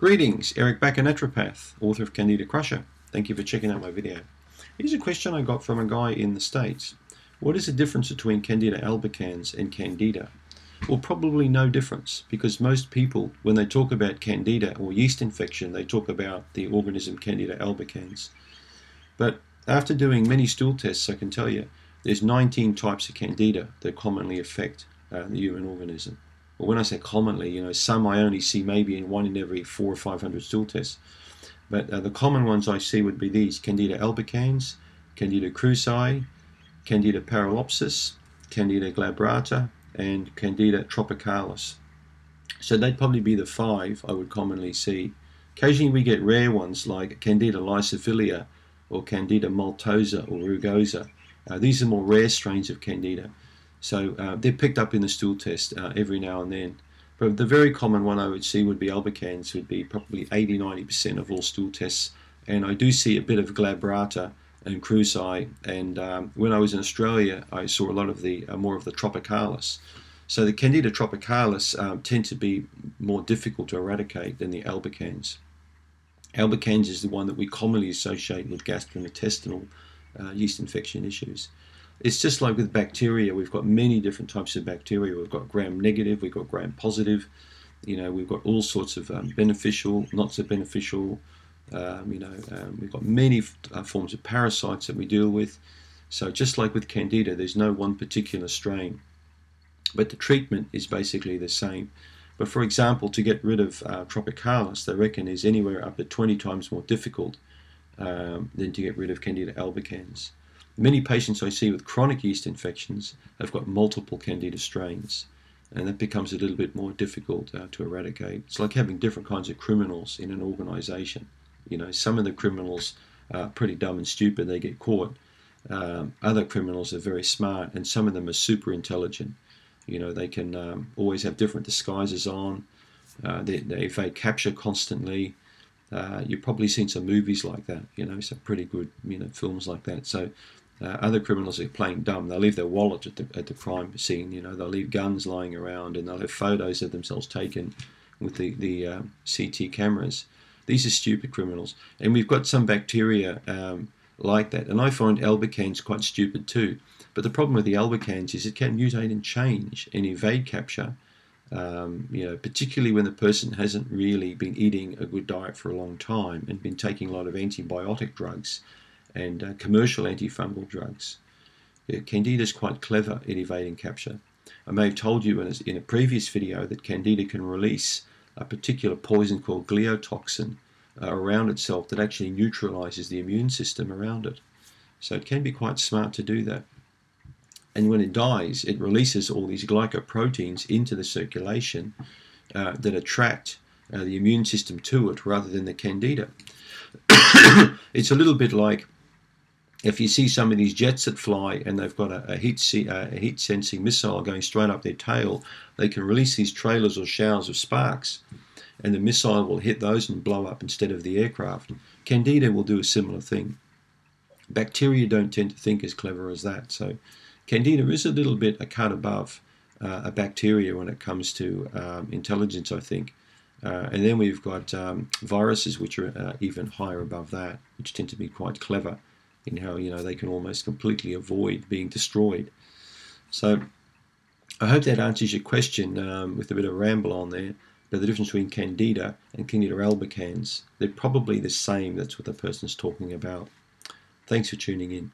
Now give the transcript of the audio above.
Greetings, Eric Bakker, naturopath, author of Candida Crusher. Thank you for checking out my video. Here's a question I got from a guy in the States. What is the difference between Candida albicans and Candida? Well, probably no difference, because most people, when they talk about Candida or yeast infection, they talk about the organism Candida albicans. But after doing many stool tests, I can tell you, there's 19 types of Candida that commonly affect the human organism. Well, when I say commonly, some I only see maybe in one in every 400 or 500 stool tests. But the common ones I see would be these: Candida albicans, Candida krusei, Candida paralipsis, Candida glabrata, and Candida tropicalis. So they'd probably be the 5 I would commonly see. Occasionally we get rare ones like Candida lysophilia or Candida maltosa or rugosa. These are more rare strains of Candida. So they're picked up in the stool test every now and then. But the very common one I would see would be albicans, would be probably 80–90% of all stool tests. And I do see a bit of glabrata and krusei. And when I was in Australia, I saw a lot of the more of the tropicalis. So the Candida tropicalis tend to be more difficult to eradicate than the albicans. Albicans is the one that we commonly associate with gastrointestinal yeast infection issues. It's just like with bacteria. We've got many different types of bacteria. We've got gram-negative, we've got gram-positive, we've got all sorts of beneficial, not so beneficial, we've got many forms of parasites that we deal with. So just like with Candida, there's no one particular strain, but the treatment is basically the same. But for example, to get rid of tropicalis, they reckon is anywhere up to 20 times more difficult than to get rid of Candida albicans. Many patients I see with chronic yeast infections have got multiple Candida strains, and that becomes a little bit more difficult to eradicate. It's like having different kinds of criminals in an organization. Some of the criminals are pretty dumb and stupid, they get caught. Other criminals are very smart, and some of them are super intelligent. They can always have different disguises on. They evade capture constantly. You've probably seen some movies like that, some pretty good films like that. So other criminals are playing dumb. They'll leave their wallet at the crime scene. They'll leave guns lying around, and they'll have photos of themselves taken with the CT cameras. These are stupid criminals, and we've got some bacteria like that. And I find albicans quite stupid too. But the problem with the albicans is it can mutate and change and evade capture. Particularly when the person hasn't really been eating a good diet for a long time and been taking a lot of antibiotic drugs and commercial antifungal drugs. Candida is quite clever at evading capture. I may have told you in a previous video that Candida can release a particular poison called gliotoxin around itself that actually neutralizes the immune system around it. So it can be quite smart to do that. And when it dies, it releases all these glycoproteins into the circulation that attract the immune system to it rather than the Candida. It's a little bit like if you see some of these jets that fly and they've got a heat-sensing missile going straight up their tail, they can release these trailers or showers of sparks, and the missile will hit those and blow up instead of the aircraft. Candida will do a similar thing. Bacteria don't tend to think as clever as that, so Candida is a little bit a cut above a bacteria when it comes to intelligence, I think. And then we've got viruses, which are even higher above that, which tend to be quite clever in how they can almost completely avoid being destroyed. So I hope that answers your question with a bit of ramble on there. But the difference between Candida and Candida albicans, they're probably the same. That's what the person's talking about. Thanks for tuning in.